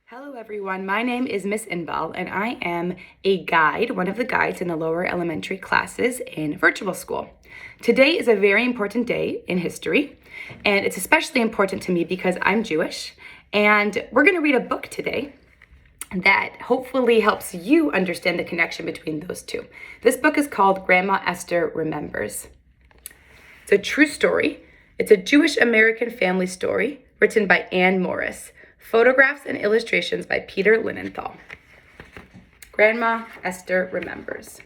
Hello everyone, my name is Miss Inbal and I am a guide, one of the guides in the lower elementary classes in virtual school. Today is a very important day in history, and it's especially important to me because I'm Jewish, and we're going to read a book today that hopefully helps you understand the connection between those two. This book is called Grandma Esther Remembers. It's a true story. It's a Jewish American family story written by Anne Morris. Photographs and illustrations by Peter Linenthal. Grandma Esther Remembers.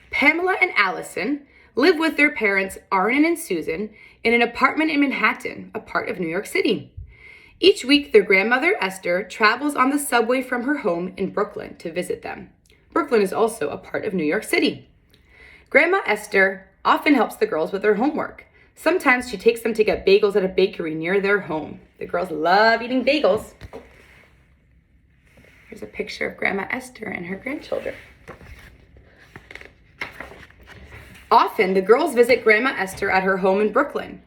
Pamela and Allison live with their parents, Arnon and Susan, in an apartment in Manhattan, a part of New York City. Each week, their grandmother, Esther, travels on the subway from her home in Brooklyn to visit them. Brooklyn is also a part of New York City. Grandma Esther often helps the girls with their homework. Sometimes she takes them to get bagels at a bakery near their home. The girls love eating bagels. Here's a picture of Grandma Esther and her grandchildren. Often, the girls visit Grandma Esther at her home in Brooklyn.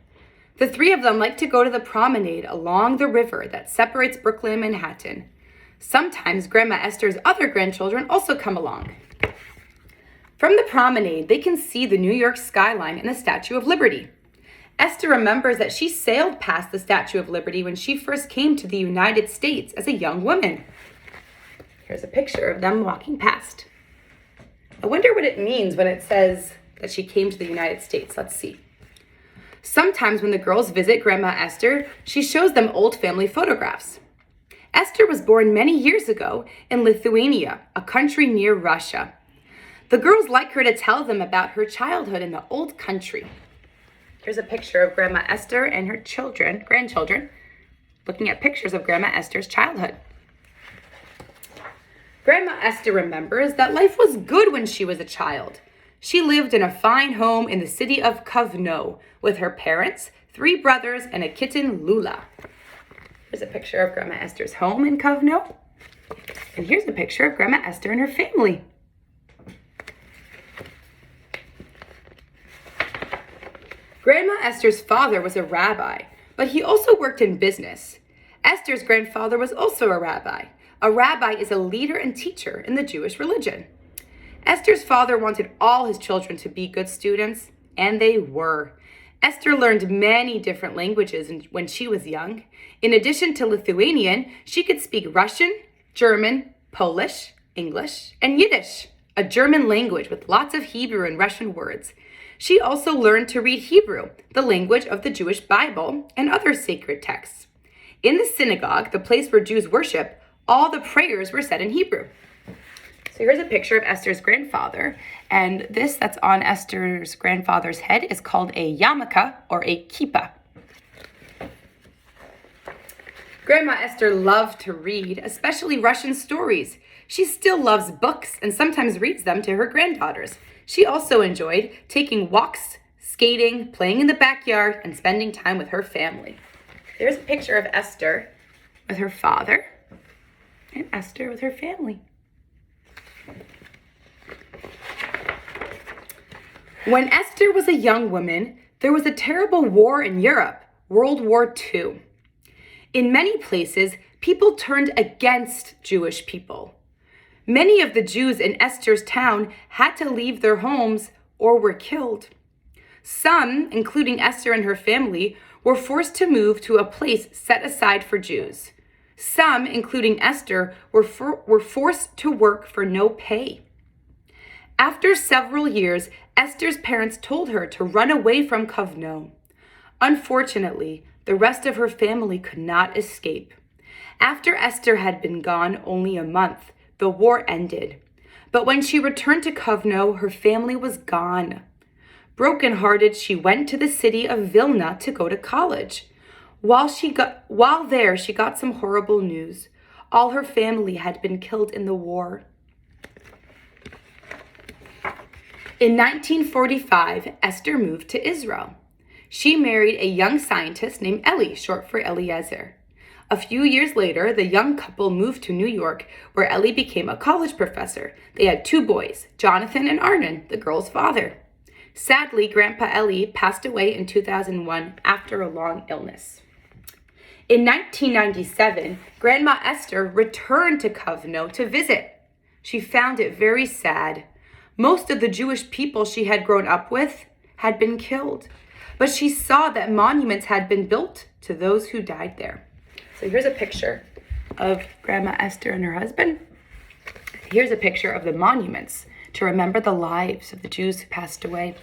The three of them like to go to the promenade along the river that separates Brooklyn and Manhattan. Sometimes Grandma Esther's other grandchildren also come along. From the promenade, they can see the New York skyline and the Statue of Liberty. Esther remembers that she sailed past the Statue of Liberty when she first came to the United States as a young woman. Here's a picture of them walking past. I wonder what it means when it says that she came to the United States. Let's see. Sometimes when the girls visit Grandma Esther, she shows them old family photographs. Esther was born many years ago in Lithuania, a country near Russia. The girls like her to tell them about her childhood in the old country. Here's a picture of Grandma Esther and her grandchildren, looking at pictures of Grandma Esther's childhood. Grandma Esther remembers that life was good when she was a child. She lived in a fine home in the city of Kovno with her parents, 3 brothers, and a kitten, Lula. Here's a picture of Grandma Esther's home in Kovno. And here's a picture of Grandma Esther and her family. Grandma Esther's father was a rabbi, but he also worked in business. Esther's grandfather was also a rabbi. A rabbi is a leader and teacher in the Jewish religion. Esther's father wanted all his children to be good students, and they were. Esther learned many different languages when she was young. In addition to Lithuanian, she could speak Russian, German, Polish, English, and Yiddish, a German language with lots of Hebrew and Russian words. She also learned to read Hebrew, the language of the Jewish Bible and other sacred texts. In the synagogue, the place where Jews worship, all the prayers were said in Hebrew. So here's a picture of Esther's grandfather, and this that's on Esther's grandfather's head is called a yarmulke or a kippah. Grandma Esther loved to read, especially Russian stories. She still loves books and sometimes reads them to her granddaughters. She also enjoyed taking walks, skating, playing in the backyard, and spending time with her family. There's a picture of Esther with her father and Esther with her family. When Esther was a young woman, there was a terrible war in Europe, World War II. In many places, people turned against Jewish people. Many of the Jews in Esther's town had to leave their homes or were killed. Some, including Esther and her family, were forced to move to a place set aside for Jews. Some, including Esther, were forced to work for no pay. After several years, Esther's parents told her to run away from Kovno. Unfortunately, the rest of her family could not escape. After Esther had been gone only a month, the war ended. But when she returned to Kovno, her family was gone. Brokenhearted, she went to the city of Vilna to go to college. While there, she got some horrible news. All her family had been killed in the war. In 1945, Esther moved to Israel. She married a young scientist named Eli, short for Eliezer. A few years later, the young couple moved to New York, where Eli became a college professor. They had 2 boys, Jonathan and Arnon, the girl's father. Sadly, Grandpa Eli passed away in 2001 after a long illness. In 1997, Grandma Esther returned to Kovno to visit. She found it very sad. Most of the Jewish people she had grown up with had been killed, but she saw that monuments had been built to those who died there. So here's a picture of Grandma Esther and her husband. Here's a picture of the monuments to remember the lives of the Jews who passed away.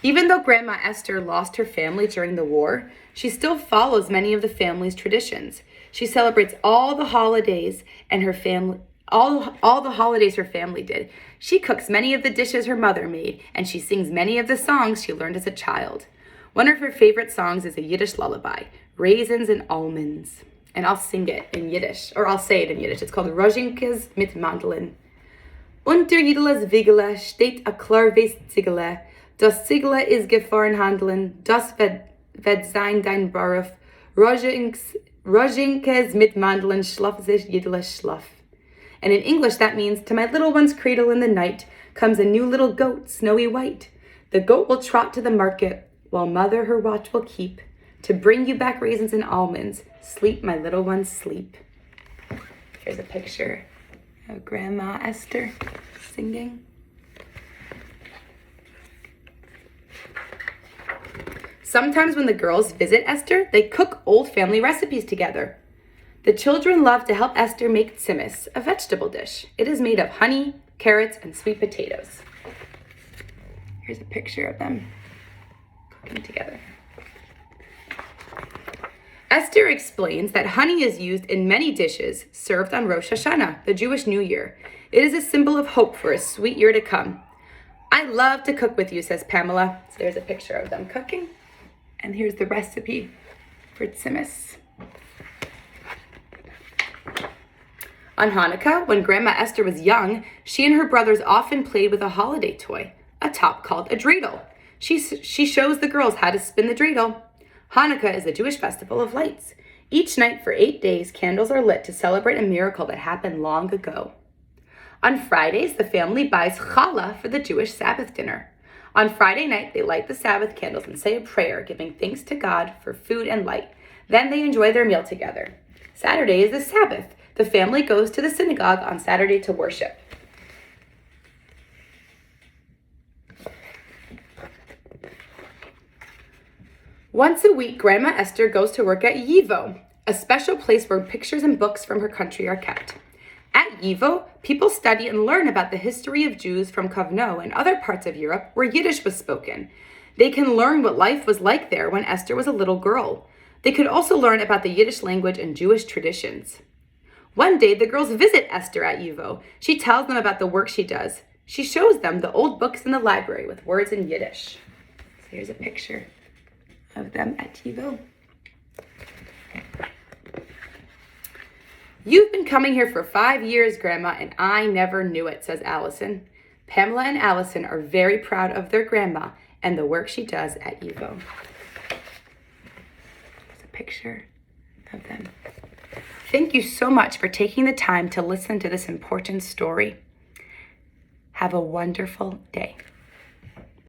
Even though Grandma Esther lost her family during the war, she still follows many of the family's traditions. She celebrates all the holidays and her family, all the holidays her family did. She cooks many of the dishes her mother made, and she sings many of the songs she learned as a child. One of her favorite songs is a Yiddish lullaby, Raisins and Almonds. And I'll sing it in Yiddish, or I'll say it in Yiddish. It's called Rozinkes mit Mandeln. Unter jedes Wiegele steht a klarweiß Ziegele. Das Ziegele is gefahren handeln. Das wird sein dein Beruf. Rozinkes mit Mandeln schlaf sich jedele schlaf. And in English, that means, to my little one's cradle in the night comes a new little goat, snowy white. The goat will trot to the market, while mother her watch will keep, to bring you back raisins and almonds. Sleep, my little ones, sleep. Here's a picture of Grandma Esther singing. Sometimes when the girls visit Esther, they cook old family recipes together. The children love to help Esther make tsimis, a vegetable dish. It is made of honey, carrots, and sweet potatoes. Here's a picture of them cooking together. Esther explains that honey is used in many dishes served on Rosh Hashanah, the Jewish New Year. It is a symbol of hope for a sweet year to come. I love to cook with you, says Pamela. So there's a picture of them cooking. And here's the recipe for tsimis. On Hanukkah, when Grandma Esther was young, she and her brothers often played with a holiday toy, a top called a dreidel. She shows the girls how to spin the dreidel. Hanukkah is a Jewish festival of lights. Each night for 8 days, candles are lit to celebrate a miracle that happened long ago. On Fridays, the family buys challah for the Jewish Sabbath dinner. On Friday night, they light the Sabbath candles and say a prayer, giving thanks to God for food and light. Then they enjoy their meal together. Saturday is the Sabbath. The family goes to the synagogue on Saturday to worship. Once a week, Grandma Esther goes to work at Yivo, a special place where pictures and books from her country are kept. At Yivo, people study and learn about the history of Jews from Kovno and other parts of Europe where Yiddish was spoken. They can learn what life was like there when Esther was a little girl. They could also learn about the Yiddish language and Jewish traditions. One day, the girls visit Esther at Yivo. She tells them about the work she does. She shows them the old books in the library with words in Yiddish. So here's a picture of them at Yivo. You've been coming here for 5 years, Grandma, and I never knew it, says Allison. Pamela and Allison are very proud of their grandma and the work she does at Yivo. There's a picture of them. Thank you so much for taking the time to listen to this important story. Have a wonderful day.